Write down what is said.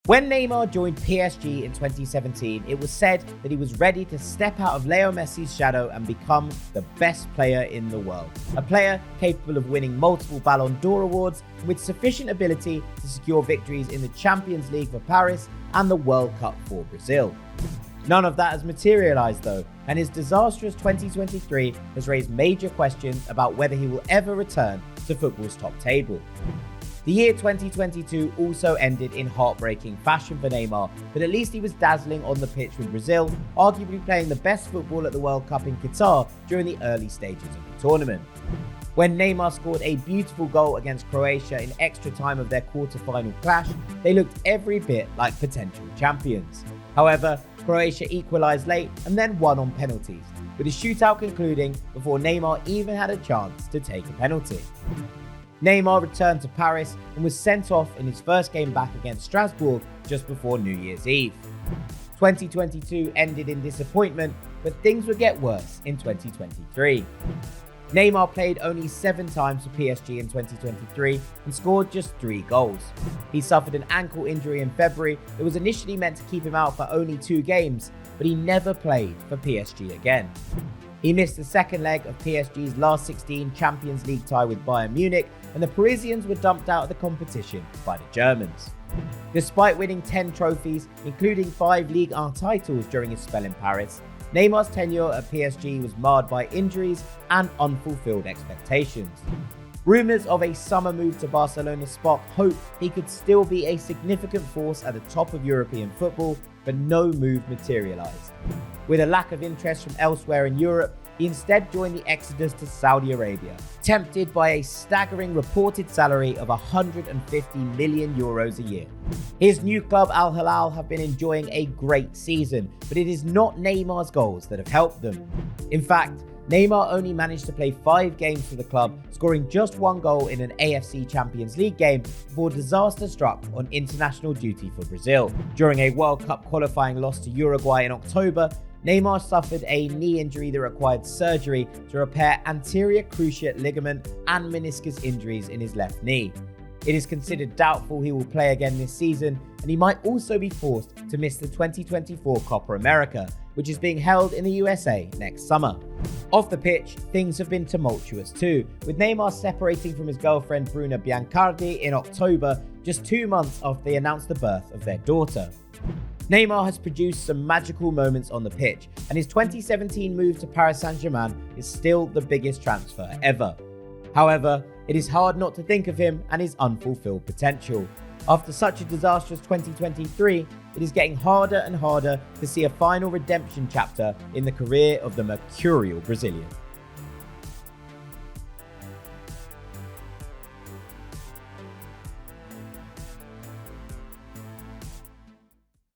When Neymar joined PSG in 2017, it was said that he was ready to step out of Leo Messi's shadow and become the best player in the world. A player capable of winning multiple Ballon d'Or awards with sufficient ability to secure victories in the Champions League for Paris and the World Cup for Brazil. None of that has materialised though, and his disastrous 2023 has raised major questions about whether he will ever return to football's top table. The year 2022 also ended in heartbreaking fashion for Neymar, but at least he was dazzling on the pitch with Brazil, arguably playing the best football at the World Cup in Qatar during the early stages of the tournament. When Neymar scored a beautiful goal against Croatia in extra time of their quarter-final clash, they looked every bit like potential champions. However, Croatia equalised late and then won on penalties, with the shootout concluding before Neymar even had a chance to take a penalty. Neymar returned to Paris and was sent off in his first game back against Strasbourg just before New Year's Eve. 2022 ended in disappointment, but things would get worse in 2023. Neymar played only 7 times for PSG in 2023 and scored just 3 goals. He suffered an ankle injury in February that was initially meant to keep him out for only 2 games, but he never played for PSG again. He missed the second leg of PSG's last 16 Champions League tie with Bayern Munich, and the Parisians were dumped out of the competition by the Germans. Despite winning 10 trophies, including 5 Ligue 1 titles during his spell in Paris, Neymar's tenure at PSG was marred by injuries and unfulfilled expectations. Rumours of a summer move to Barcelona sparked hope he could still be a significant force at the top of European football, but no move materialised. With a lack of interest from elsewhere in Europe, he instead joined the exodus to Saudi Arabia, tempted by a staggering reported salary of €150 million a year. His new club Al-Hilal have been enjoying a great season, but it is not Neymar's goals that have helped them. In fact, Neymar only managed to play 5 games for the club, scoring just 1 goal in an AFC Champions League game before disaster struck on international duty for Brazil. During a World Cup qualifying loss to Uruguay in October, Neymar suffered a knee injury that required surgery to repair anterior cruciate ligament and meniscus injuries in his left knee. It is considered doubtful he will play again this season, and he might also be forced to miss the 2024 Copa America, which is being held in the USA next summer. Off the pitch, things have been tumultuous too, with Neymar separating from his girlfriend Bruna Biancardi in October, just 2 months after they announced the birth of their daughter. Neymar has produced some magical moments on the pitch, and his 2017 move to Paris Saint-Germain is still the biggest transfer ever. However, it is hard not to think of him and his unfulfilled potential. After such a disastrous 2023, it is getting harder and harder to see a final redemption chapter in the career of the mercurial Brazilian.